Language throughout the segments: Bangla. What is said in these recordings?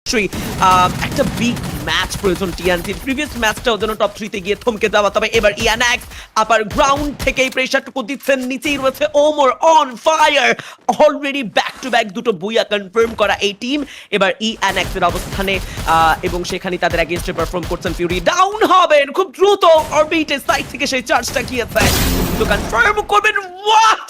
একটা বিগ ম্যাচ প্রয়োজন টিএনসির। প্রিভিয়াস ম্যাচটা ওদের টপ 3 তে গিয়ে থমকে যাওয়া, তবে এবার ইয়ানাক্স আপার গ্রাউন্ড থেকেই প্রেসারটুকু দিচ্ছেন। নিচেই রয়েছে Omar on fire, already back to back দুটো বুইয়া কনফার্ম করা এই টিম এবার ইয়ানাক্স এর অবস্থানে, এবং সেখানে তাদের এগেইনস্টে পারফর্ম করছেন ফিউরি। ডাউন হবেন খুব দ্রুত, অরবিটের সাইড থেকে সেই চার্জটা গিয়েছে, দ্রুত কনফার্ম করবেন। হোয়াট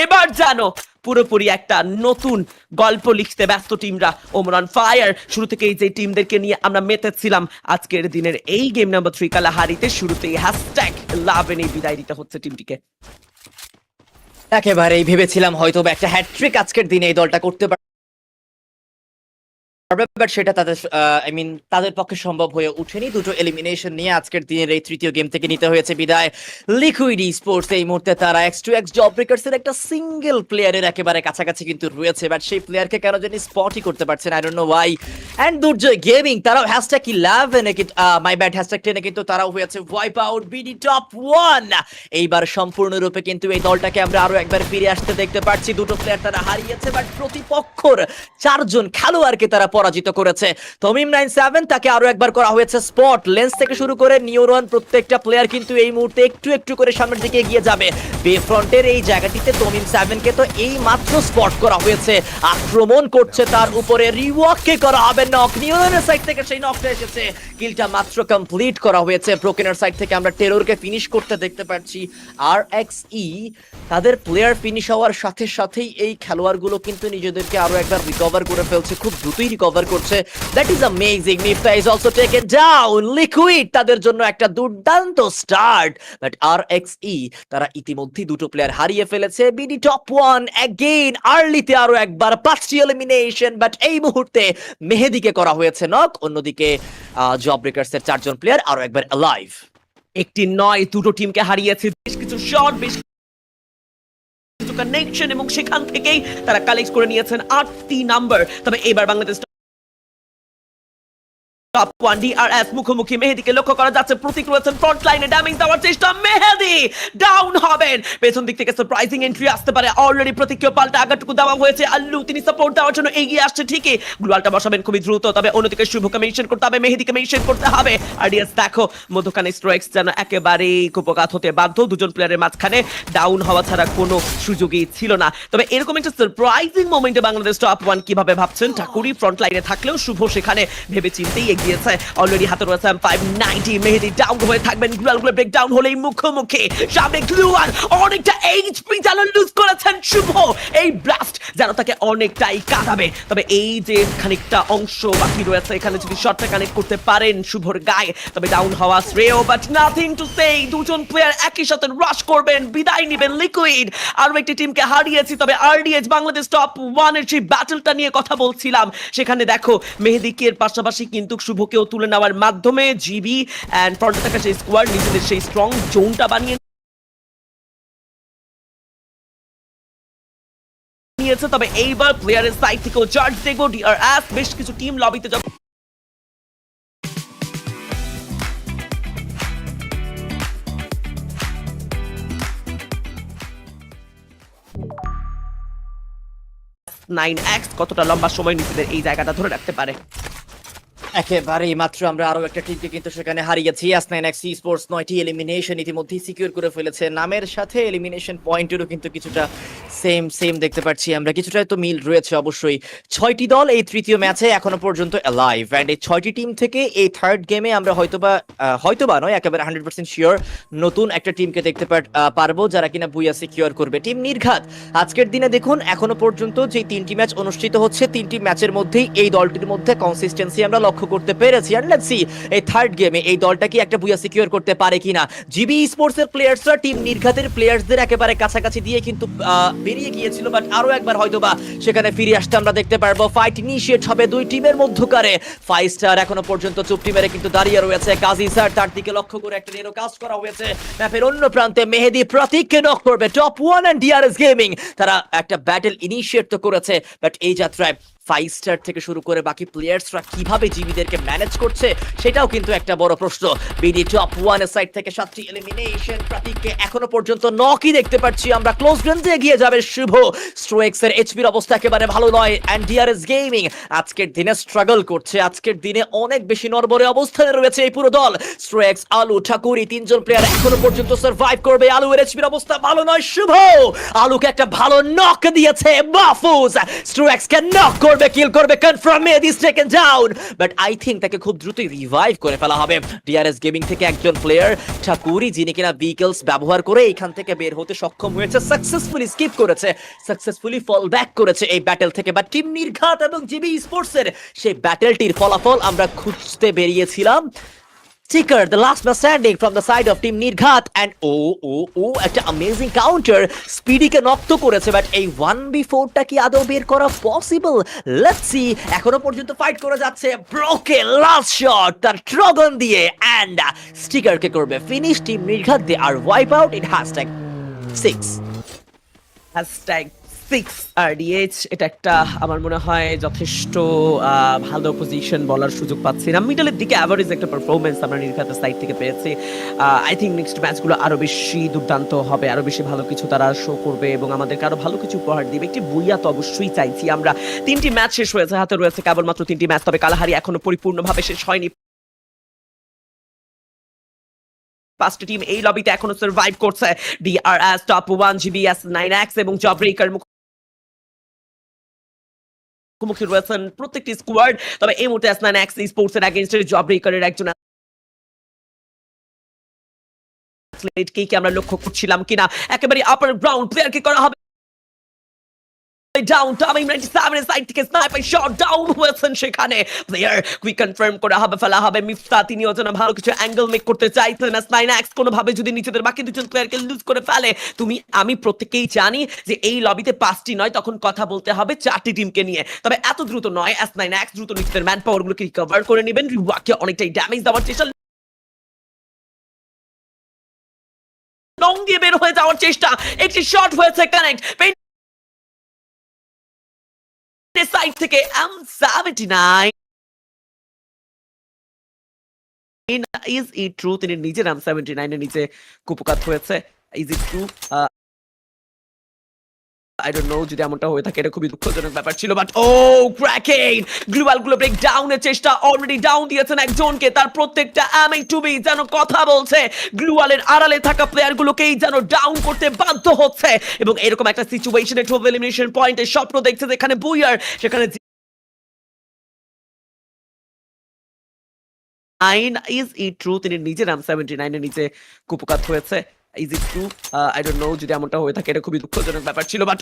এবার জানো পুরোপুরি একটা নতুন গল্প লিখতে ব্যস্ত টিমরা। ওমরান ফায়ার শুরু থেকেই যে টিমদেরকে নিয়ে আমরা মেতেছিলাম আজকের দিনের এই গেম নাম্বার 3 কালাহারিতে, শুরুতেই #11 বিদায় দিতে হচ্ছে টিমটিকে। একেবারেই ভেবেছিলাম হয়তো একটা হ্যাটট্রিক আজকের দিনে এই দলটা করতে পারবে, বাট সেটা তাদের পক্ষে সম্ভব হয়ে উঠেনি। দুটো এলিমিনেশন নিয়ে আজকের দিনের এই তৃতীয় গেম থেকে নিতে হয়েছে বিদায় লিকুইড স্পোর্টস। এই মুহূর্তে তারা X2X জব ব্রেকার্সের একটা সিঙ্গেল প্লেয়ারের একেবারে কাছাকাছি কিন্তু রয়েছে, বাট সেই প্লেয়ারকে কেন জানি স্পটই করতে পারছেন, I don't know why. And Durjoy gaming তারাও #11 কিন্তু তারাও হয়েছে ওয়াইপ আউট বিডি টপ 1। এইবার সম্পূর্ণরূপে কিন্তু এই দলটাকে আমরা আরো একবার ফিরে আসতে দেখতে পাচ্ছি। দুটো প্লেয়ার তারা হারিয়েছে, বাট প্রতিপক্ষর 4 জন খেলোয়াড়কে তারা পরাজিত করেছে। তমিম 97 তাকে আরো একবার করা হয়েছে স্পট। লেন্স থেকে শুরু করে নিউরন প্রত্যেকটা প্লেয়ার কিন্তু এই মুহূর্তে একটু একটু করে সামনের দিকে এগিয়ে যাবে। বে ফ্রন্টের এই জায়গাটিতে তমিম 7 কে তো এই মাত্র স্পট করা হয়েছে, আক্রমণ করছে তার উপরে। রিওয়াককে করা হবে নক, নিউরনের সাইড থেকে সেই নকটা এসেছে, কিলটা মাত্র কমপ্লিট করা হয়েছে। ব্রোকেনের সাইড থেকে আমরা টেররকে ফিনিশ করতে দেখতে পাচ্ছি। RXE তাদের প্লেয়ার ফিনিশ হওয়ার সাথে সাথেই এই খেলোয়াড়গুলো কিন্তু নিজেদেরকে আরো একবার রিকভার করে ফেলছে, খুব দ্রুতই রিকভার করছে। That is amazing. Mifta is also taken down. Liquid তাদের জন্য একটা দুর্দান্ত স্টার্ট, বাট RXE তারা ইতিমধ্যেই দুটো প্লেয়ার হারিয়ে ফেলেছে। বিডি টপ 1 অ্যাগেইন আর্লিতে আরো একবার 5টি এলিমিনেশন, বাট এই মুহূর্তে মেহেদিকে করা হয়েছে নক। অন্যদিকে জব ব্রেকার্সের 4 জন প্লেয়ার আরো একবার অ্যালাইভ। একটি নয়, দুটো টিমকে হারিয়েছে, বেশ কিছু শট, বেশ কিছু কানেকশন, এবং সেখান থেকেই তারা কালেক্ট করে নিয়েছেন 8টি নাম্বার। তবে এবার বাংলাদেশ টপ 1 DRS মুখোমুখি মেহেদিকে লক্ষ্য করা যাচ্ছে। প্রতীক রয়েছেন ফ্রন্ট লাইনে, ড্যামেজ দেওয়ার চেষ্টা। মেহেদি ডাউন হবেন, পেছন দিক থেকে সারপ্রাইজিং এন্ট্রি আসতে পারে। অলরেডি প্রতীককে পাল্টা আঘাতটুকু দেওয়া হয়েছে। আল্লু তিনি সাপোর্ট দেওয়ার জন্য এগিয়ে আসছে ঠিকই, গ্লুয়ালটা বসাবেন খুবই দ্রুত। তবে অন্যদিকে শুভকে মেনশন করতে হবে, মেহেদিকে মেনশন করতে হবে। আরডিএস দেখো মধ্যখানে স্ট্রাইকস যেন একেবারেই কুপঘাত হতে বাধ্য, দুজন প্লেয়ারের মাঝখানে ডাউন হওয়া ছাড়া কোনো সুযোগই ছিল না। তবে এরকম একটা সারপ্রাইজিং মোমেন্টে বাংলাদেশ টপ 1 কিভাবে ভাবছেন, ঠাকুরি ফ্রন্ট লাইনে থাকলেও শুভ সেখানে ভেবে চিন্তেই এগিয়েছে। অলরেডি হাতে রয়েছে 590। মেহেদি ডাউন হয়ে থাকবেন, গ্লুয়ালগুলো ব্রেক ডাউন হলেই মুখোমুখি সামনে গ্লুয়াল। অনেকটা এইচপি যেন লুজ করেছেন শুভ, এই ব্লাস্ট যেন তাকে অনেকটাই কাটাবে। তবে এই যে খানিকটা অংশ বাকি রয়েছে, এখানে যদি শটটা কানেক্ট করতে পারেন শুভর গায়ে, তবে ডাউন হওয়া শ্রেয়, বাট নাথিং টু সে। দুজন প্লেয়ার একই সাথে রাশ করবেন, বিদায় নেবেন লিকুইড। আরো একটি টিমকে হারিয়েছি, তবে আরডিএস বাংলাদেশ টপ 1 এর যে ব্যাটলটা নিয়ে কথা বলছিলাম, সেখানে দেখো মেহেদিকে এর পাশাপাশি কিন্তু শুভকেও তুলে নেওয়ার মাধ্যমে জিবি এন্ড ফ্রন্টে থাকা সেই স্কোয়াড নিজেদের সেই স্ট্রং জোনটা বানিয়ে নিয়েছে। তবে এইবার প্লেয়ারের সাইড থেকেও চার্জ দেখবো। ডিআরএস বেশ কিছু টিম লবিতে যখন9X কতটা লম্বা সময় নিজেদের এই জায়গাটা ধরে রাখতে পারে। একেবারেই মাত্র আমরা আরো একটা টিমকে কিন্তু সেখানে হারিয়েছি। S9X স্পোর্টস 9টি এলিমিনেশন ইতিমধ্যেই সিকিউর করে ফেলেছে। নামের সাথে এলিমিনেশন পয়েন্টেরও কিন্তু কিছুটা সেম দেখতে পাচ্ছি আমরা, কিছুটা তো মিল রয়েছে অবশ্যই। 6টি দল এই তৃতীয় ম্যাচে এখনো পর্যন্ত অ্যালাইভ, এন্ড এই 6টি টিম থেকে এই থার্ড গেমে আমরা হয়তোবা নয়, একেবারে 100% শিওর নতুন একটা টিমকে দেখতে পারবো যারা কিনা বুইয়া সিকিউর করবে। টিম নির্ঘাত আজকের দিনে দেখুন এখনো পর্যন্ত যে 3টি ম্যাচ অনুষ্ঠিত হচ্ছে, 3টি ম্যাচের মধ্যেই এই দলটির মধ্যে কনসিস্টেন্সি আমরা লক্ষ্য করতে পেরেছি। আর লেটস সি এই থার্ড গেমে এই দলটা কি একটা বুইয়া সিকিউর করতে পারে কিনা। জিবি স্পোর্টস এর প্লেয়ার্সরা টিম নির্ঘাতের প্লেয়ার্সদের একেবারে কাছাকাছি দিয়ে কিন্তু বেরিয়ে গিয়েছিল, বাট আরো একবার হয়তোবা সেখানে ফিরে আসতে আমরা দেখতে পারবো। ফাইট ইনিশিয়েট হবে দুই টিমের মধ্যকারে। 5 স্টার এখনো পর্যন্ত চুপটি মেরে কিন্তু দাঁড়িয়ে রয়েছে। কাজী স্যার তার দিকে লক্ষ্য করে একটা নেরো কাস্ট করা হয়েছে। ম্যাপের অন্য প্রান্তে মেহেদি প্রতীককে নক করবে। টপ 1 এন্ড ডিআরএস গেমিং তারা একটা ব্যাটল ইনিশিয়েট তো করেছে, বাট এই যাত্রায় 5 স্টার থেকে শুরু করে বাকি প্লেয়ার্সরা কিভাবে জিবিদেরকে ম্যানেজ করছে সেটাও কিন্তু একটা বড় প্রশ্ন। বিডি টপ 1 এর সাইড থেকে 7টি এলিমিনেশন, প্রতীককে এখনো পর্যন্ত নকই দেখতে পাচ্ছি আমরা। ক্লোজ রেঞ্জে এগিয়ে যাবে শুভ। স্ট্রোয়েক্স এর এইচপির অবস্থা একেবারে ভালো নয়, এন্ড ডিআরএস গেমিং আজকের দিনে স্ট্রাগল করছে। আজকের দিনে অনেক বেশি নড়বড়ে অবস্থানে রয়েছে এই পুরো দল। স্ট্রোয়েক্স, আলু, ঠাকুরি তিনজন প্লেয়ার এখনো পর্যন্ত সার্ভাইভ করবে। আলু এর এইচপির অবস্থা ভালো নয়। শুভ আলুকে একটা ভালো নক দিয়েছে মাহফুজ। স্ট্রোয়েক্স কে নক করবে, কিল করবে, confirm Mehedi taken down, but I think তাকে খুব দ্রুতই রিভাইভ করে ফেলা হবে। ডিআরএস গেমিং থেকে একজন প্লেয়ার ঠাকুরি, যিনি কিনা ভিকেলস ব্যবহার করে এখান থেকে বের হতে সক্ষম হয়েছে, সাকসেসফুলি স্কিপ করেছে, সাকসেসফুলি ফল ব্যাক করেছে এই ব্যাটল থেকে। বাট টিম নির্ঘাত এবং জিবি স্পোর্টস এর সেই ব্যাটলটির ফলাফল আমরা খুঁজতে বেরিয়েছিলাম। Sticker, the last man standing from the side of team Nirghat, and একটা amazing counter, Speedy কে নক তো করেছে, বাট এই 1v4 টা কি আদৌ বের করা পসিবল? Let's see. এখনো পর্যন্ত ফাইট করে যাচ্ছে ব্রোকে, লাস্ট শট তার ট্রগন দিয়ে, এন্ড স্টিকার কে করবে ফিনিশ। টিম নির্ঘাত দে আর ওয়াইপ আউট ইন #6। #6RDH, এটা একটা আমার মনে হয় যথেষ্ট ভালো পজিশন বলার সুযোগ পাচ্ছি না। মিডলের দিকে অ্যাভারেজ একটা পারফরমেন্স আমরা নির্ঘাতের সাইড থেকে পেয়েছি। আই থিঙ্ক নেক্সট ম্যাচগুলো আরো বেশি দুর্দান্ত হবে, আরো বেশি ভালো কিছু তারা শো করবে এবং আমাদেরকে আরো ভালো কিছু উপহার দিবে। একটি বুইয়া তো অবশ্যই চাইছি আমরা। 3টি ম্যাচ শেষ হয়েছে, হাতে রয়েছে কেবলমাত্র 3টি ম্যাচ, তবে কালাহারি এখনো পরিপূর্ণভাবে শেষ হয়নি। 5টি টিম এই লবিতে এখনো সার্ভাইভ করছে। ডিআরএস, টপ 1, জিবিএস, 9X এবং জবব্রেকার মুখোমুখি রয়েছেন প্রত্যেকটি স্কোয়াড। তবে এই মুহূর্তে S9X স্পোর্টস এর এগেইনস্টে জবব্রেকারের একজন অ্যাথলেটকে কি আমরা লক্ষ্য করছিলাম কিনা। একেবারে আপার গ্রাউন্ড প্লেয়ারকে করা হবে ডাউন। টামিং 97 এর সাইড থেকে স্নাইপার শট ডাউন হয়েছেন সেখানে। প্লেয়ার কুইক কনফার্ম করা হবে, ফেলা হবে মিফতা। তিনিও যেন ভালো কিছু অ্যাঙ্গেল মেক করতে চাইছেন। S9X কোনোভাবে যদি নিজেদের বাকি দুজন প্লেয়ারকে লুজ করে ফেলে, আমি প্রত্যেকেই জানি যে এই লবিতে 5টি নয়, তখন কথা বলতে হবে 4টি টিমকে নিয়ে। তবে এত দ্রুত নয়, S9X দ্রুত নিজেদের ম্যান পাওয়ার গুলোকে রিকভার করে নেবেন। রিওয়াকে অনেকটাই ড্যামেজ দেওয়ার চেষ্টা, লং দিয়ে বের হয়ে যাওয়ার চেষ্টা। একটি শট হয়েছে কানেক্ট সাইড থেকে। M79 is it true? তিনি নিজের M79 এর নিচে কুপকাত হয়েছে। Is it true? I don't know, যদি এমনটা হয়ে থাকে এটা খুবই দুঃখজনক ব্যাপার ছিল। বাট ক্র্যাকিং গ্লোবাল গুলো ব্রেক ডাউনের চেষ্টা, অলরেডি ডাউন দিয়েছেন একজনকে। তার প্রত্যেকটা M2B যেন কথা বলছে, গ্লোবালের আড়ালে থাকা প্লেয়ার গুলোকেই যেন ডাউন করতে বাধ্য হচ্ছে। এবং এরকম একটা সিচুয়েশনে 12 এলিমিনেশন পয়েন্টের স্বপ্ন দেখছে যেখানে বুইয়ার, সেখানে ইজ ইট ট্রু? তিনি নিজের M79 এর নিচে কুপকাত হয়েছে। Is it true? I don't know, যদি এমনটা হয়ে থাকে এটা খুবই দুঃখজনক ব্যাপার ছিল। বাট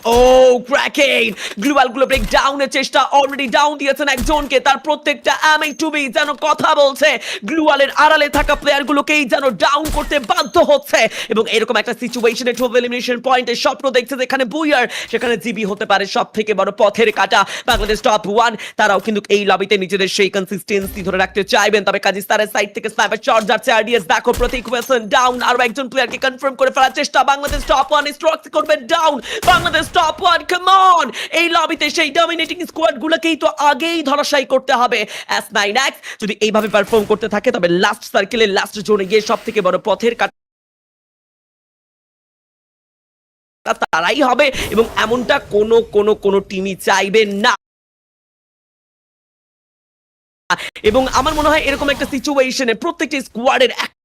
ক্র্যাকিং গ্লোবাল গুলো ব্রেক ডাউনের চেষ্টা, অলরেডি ডাউন দিয়েছেন একজনকে। তার প্রত্যেকটা M2B যেন কথা বলছে, গ্লোবালের আড়ালে থাকা প্লেয়ার গুলোকেই যেন ডাউন করতে বাধ্য হচ্ছে। এবং এরকম একটা সিচুয়েশনে 12 এলিমিনেশন পয়েন্টের স্বপ্ন দেখছে যেখানে বুইয়ার, সেখানে জিবি হতে পারে সব থেকে বড় পথের কাটা। বাংলাদেশ টপ 1 তারাও কিন্তু এই লবিতে নিজেদের সেই কনসিস্টেন্সি ধরে রাখতে চাইবেন। তবে কাজিস্তানের সাইড থেকে স্নাইপার শট যাচ্ছে। আরডিএস দেখো, প্রতীক ওয়েসন ডাউন, আরো একজন প্লেয়ারকে কনফার্ম করে ফেলার চেষ্টা। বাংলাদেশ টপ 1 স্ট্রোক করবে down. Bangladesh top 1, come on! এই লবিতে সেই ডমিনেটিং স্কোয়াড গুলোকেই তো আগেই ধরাশায়ী করতে হবে। S9X যদি এইভাবে পারফর্ম করতে থাকে, তবে লাস্ট সার্কেলের লাস্ট জোনে গিয়ে সব থেকে বড় পথের কাটা তারাই হবে, এবং এমনটা কোনো টিমই চাইবে না। এবং আমার মনে হয় এরকম একটা সিচুয়েশনে প্রত্যেকটি স্কোয়াডের একটা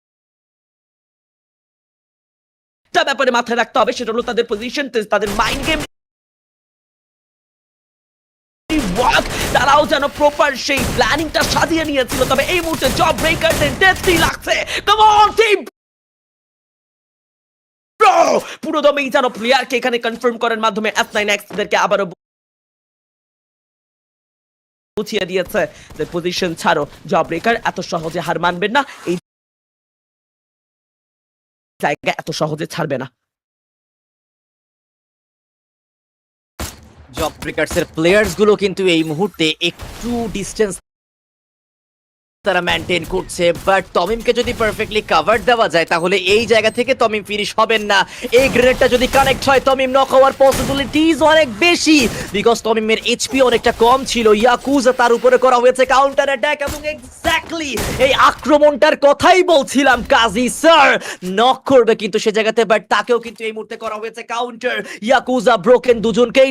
ব্যাপারে মাথায় রাখতে হবে, সেটা হলো তাদের পজিশন, তাদের মাইন্ড গেম ওয়ার্ক। তারাও যেন প্রপার সেই প্ল্যানিংটা সাজিয়ে নিয়েছিল। তবে এই মুহূর্তে জব ব্রেকারদের ডেথই লাগছে। কাম অন টিম, পুরো দমেই যেন প্লেয়ারকে এখানে কনফার্ম করার মাধ্যমে S9X দেরকে আবারও বুঝিয়ে দিয়েছে যে পজিশন ছাড়ো, জব ব্রেকার এত সহজে হার মানবেন না, এই জায়গা এত সহজে ছাড়বে না। জব ব্রেকার্স এর প্লেয়ার্স গুলো কিন্তু এই মুহূর্তে একটু ডিস্টেন্স তারা মেনটেন করছে, বাট তমিমকে যদি পারফেক্টলি কভার দেওয়া যায় তাহলে এই জায়গা থেকে তমিম ফিনিশ হবেন না। এই গ্রেনেডটা যদি কানেক্ট হয় তমিম নক হওয়ার পসিবিলিটিজ অনেক বেশি, বিকজ তমিমের এইচপি অনেকটা কম ছিল। ইয়াকুজা তার উপরে করা হয়েছে কাউন্টার অ্যাটাক, এবং এক্স্যাক্টলি এই আক্রমণটার কথাই বলছিলাম। কাজী স্যার নক করবে কিন্তু সে জায়গাতে, বাট তাকেও কিন্তু এই মুহূর্তে করা হয়েছে কাউন্টার। ইয়াকুজা ব্রোকেন দুজনকেই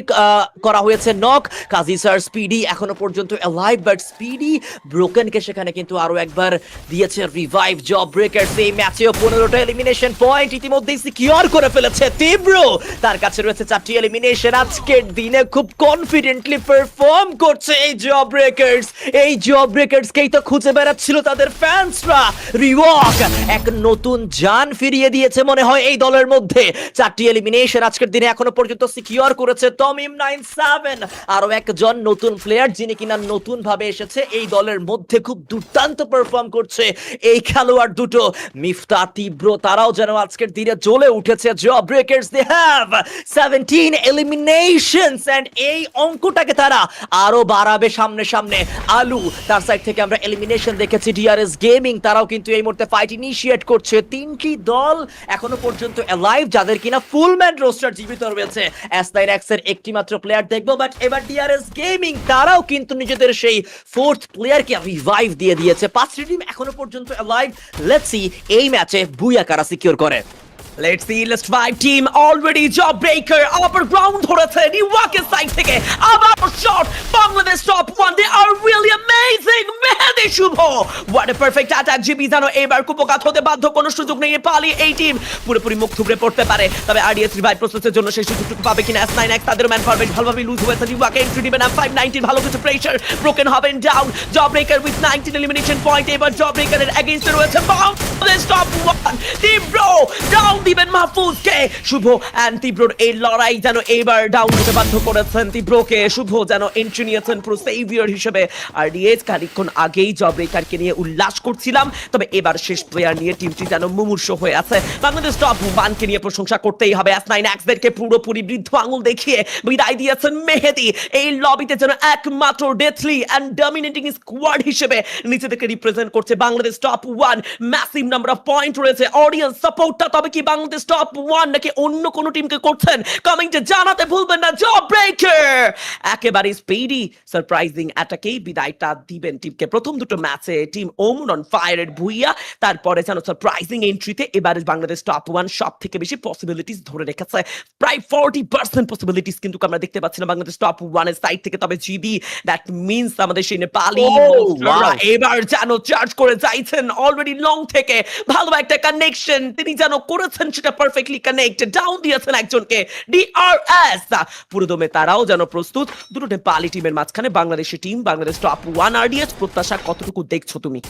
করা হয়েছে নক। কাজী স্যার স্পিডি এখনো পর্যন্ত অ্যালাইভ, বাট স্পিডি ব্রোকেনকে সেখানে কিন্তু আরো একবার দিয়েছে রিভাইভ। জব ব্রেকার্স এই ম্যাচেও 15টা এলিমিনেশন পয়েন্ট ইতিমধ্যেই সিকিউর করে ফেলেছে তীব্র। তার কাছে রয়েছে 4টি এলিমিনেশন। আজকের দিনে খুব কনফিডেন্টলি পারফর্ম করছে এই জব ব্রেকার্স। এই জব ব্রেকার্সকেই তো খুঁজে বেড়াচ্ছিল তাদের ফ্যান্সরা। রিওয়াক এক নতুন জান ফিরিয়ে দিয়েছে মনে হয় এই দলের মধ্যে। 4টি এলিমিনেশন আজকের দিনে এখনো পর্যন্ত সিকিউর করেছে তমিম 97। আরো একজন নতুন প্লেয়ার যিনি কিনা নতুন ভাবে এসেছে এই দলের মধ্যে, খুব দুর্দান্ত পারফর্ম করছে এই খেলোয়াড় দুটো। মিফতা তীব্র তারাও যেন আজকের দিনে জ্বলে উঠেছে। Job breakers they have 17 eliminations, and এই অঙ্কটাকে তারা আরো বাড়াবে সামনে সামনে। আলু তার সাইড থেকে আমরা এলিমিনেশন দেখেছি। ডিআরএস গেমিং তারাও কিন্তু এই মুহূর্তে ফাইট ইনিশিয়েট করছে। 3টি দল এখনো পর্যন্ত অ্যালাইভ যাদের কিনা ফুল ম্যান রোস্টার জীবিত রয়েছে। S9X এর একটি মাত্র প্লেয়ার দেখবো, বাট এবার ডিআরএস গেমিং তারাও কিন্তু নিজেদের সেই 4th প্লেয়ারকে রিভাইভ দিয়ে দিয়েছে। 5টি টিম এখনো পর্যন্ত অ্যালাইভ। লেটস সি এই ম্যাচে বুয়া কারা সিকিউর করে। Let's see, list 5 team already Jawbreaker upper ground ধরেছে নিউয়ার্কের সাইড থেকে। আবার shot Bangladesh top 1, they are really amazing। Mehedi Shuvo, what a perfect attack। জিবি জানো এবার কুপকাত হতে বাধ্য, কোনো সুযোগ নেই পালি এই টিম পুরোপুরি মুখ থুবড়ে পড়তে পারে। তবে আরডিএস রিভাইভ প্রসেসের জন্য সেই সুযোগটুকু পাবে কিনা S9X, তাদের ম্যান পারবে ভালোভাবে লুজ হয়েছে। নিউয়ার্কে এন্ট্রি দিবেন M519, ভালো কিছু প্রেসার, ব্রোকেন হবেন down. Jawbreaker with 19 elimination point, এবার Jawbreaker এর এগেইনস্টে রয়েছে বাংলাদেশ টপ 1। তীব্র ডাউন দিবেন মাহফুজকে। শুভ এন্ড তীব্রর এই লড়াই যেন এবার ডাউন হতে বাধ্য করেছেন তীব্রকে। শুভ যেন এন্ট্রি নিয়েছেন পুরো সেভিয়ার হিসেবে। আরডিএস খানিকক্ষণ আগেই জবব্রেকারকে নিয়ে উল্লাস করছিলাম, তবে এবার শেষ প্লেয়ার নিয়ে টিমটি যেন মুমূর্ষ হয়ে আছে। বাংলাদেশ টপ 1কে নিয়ে প্রশংসা করতেই হবে। S9X দেরকে পুরোপুরি বৃদ্ধ আঙুল দেখিয়ে বিদায় দিয়েছেন মেহেদী। এই লবিতে যেন একমাত্র ডেথলি এন্ড ডমিনেটিং স্কোয়াড হিসেবে নিজেদেরকে রিপ্রেজেন্ট করছে Bangladesh top 1। Massive number of point রয়েছে। অডিয়েন্স সাপোর্টটা তবে কি বাংলাদেশ টপ 1 নাকি অন্য কোন টিমকে করছেন কমেন্টে জানাতে ভুলবেন না। জবব্রেকার একেবারে স্পিডি সারপ্রাইজিং অ্যাটাকেই বিদায়টা দিবেন টিমকে। প্রথম দুটো ম্যাচে টিম ওমন অন ফায়ারের ভুইয়া, তারপরে যেন সারপ্রাইজিং এন্ট্রিতে এবার বাংলাদেশ টপ 1 সব থেকে বেশি পসিবিলিটিস ধরে রেখেছে। প্রায় 40% পসিবিলিটিস কিন্তু আমরা দেখতে পাচ্ছি না বাংলাদেশ টপ 1 এর সাইড থেকে। তবে জিবি দ্যাট মিন্স আমাদের সেই নেপালি এবার যেন চার্জ করে যাইছেন অলরেডি লং থেকে। ভালো একটা কানেকশন তিনি যেন করেছেন, সেটা পারফেক্টলি কানেক্ট। ডাউন দিয়েছেন একজনকে ডিআরএস। পুরোদমে তারাও যেন প্রস্তুত। দুটো নেপালি টিমের মাঝখানে Bangladeshi team, Bangladesh top 1 RDS প্রত্যাশা কতটুকু দেখছো তুমি?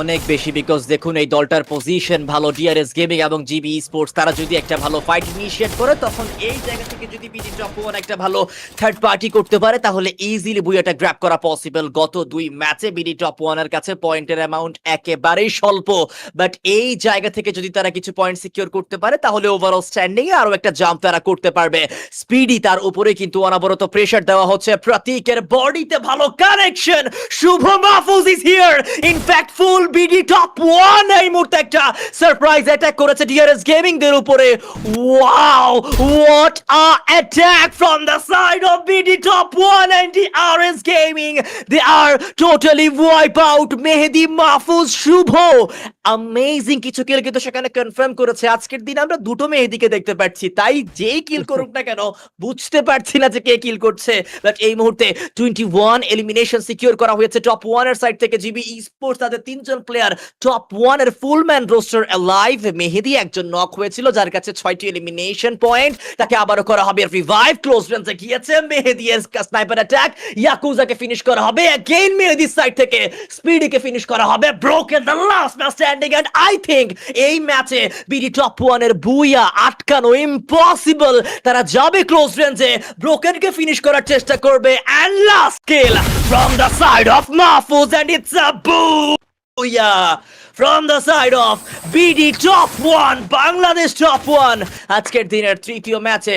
অনেক বেশি, বিকজ দেখুন এই দলটার পজিশন ভালো। ডিআরএস গেমিং এবং জিবি স্পোর্টস তারা যদি একটা ভালো ফাইট ইনিশিয়েট করে, তখন এই জায়গা থেকে যদি বিডি টপ 1 একটা ভালো থার্ড পার্টি করতে পারে তাহলে ইজিলি বুয়াটা গ্র্যাব করা পসিবল। গত 2 ম্যাচে বিডি টপ 1 এর কাছে পয়েন্টের অ্যামাউন্ট একেবারেই স্বল্প, বাট এই জায়গা থেকে যদি তারা কিছু পয়েন্ট সিকিউর করতে পারে তাহলে ওভারঅল স্ট্যান্ডিং এ আরো একটা জাম্প তারা করতে পারবে। স্পিডি তার উপরে কিন্তু অনবরত প্রেসার দেওয়া হচ্ছে। প্রতীকের বডিতে ভালো connection. Shuvo Mahfuz is here. In fact full BD top 1 এই মুহূর্তে একটা সারপ্রাইজ অ্যাটাক করেছে ডিআরএস গেমিং দের উপরে। Wow, what a attack from the side of BD top 1 and DRS gaming. They are totally wipe out. Mehedi, Mahfuz, Shuvo amazing কিছু কিল কিন্তু সেখানে কনফার্ম করেছে। আজকের দিন আমরা দুটো মেহেদীকে দেখতে পাচ্ছি, তাই যেই কিল করুক না কেন বুঝতে পারছি না যে কে কিল করছে। বাট এই মুহূর্তে 21 এলিমিনেশন সিকিউর করা হয়েছে টপ 1 এর সাইড থেকে। জিবি স্পোর্টস তাদের 3জন প্লেয়ার টপ 1 এর ফুল ম্যান রোস্টার অ্যালাইভ। মেহেদী একজন নক হয়েছিল যার কাছে 6টি এলিমিনেশন পয়েন্ট, তাকে আবারও করা হবে রিভাইভ। ক্লোজ রেঞ্জে গিয়েছে মেহেদী এর স্নাইপার অ্যাটাক। ইয়াকুজাকে ফিনিশ করা হবে अगेन মেহেদীর সাইড থেকে। স্পিডিকে ফিনিশ করা হবে। Broken the last man standing, and I think এই ম্যাচে বিডি টপ 1 এর বুইয়া আটকানো ইম্পসিবল। তারা যাবে ক্লোজ রেঞ্জে, ব্রোকেনকে ফিনিশ করার চেষ্টা করবে, and last kill from the side of Mahfuz, and it's a booyah from the side of BD Top 1 Bangladesh top 1 আজকের দিনের তৃতীয় ম্যাচে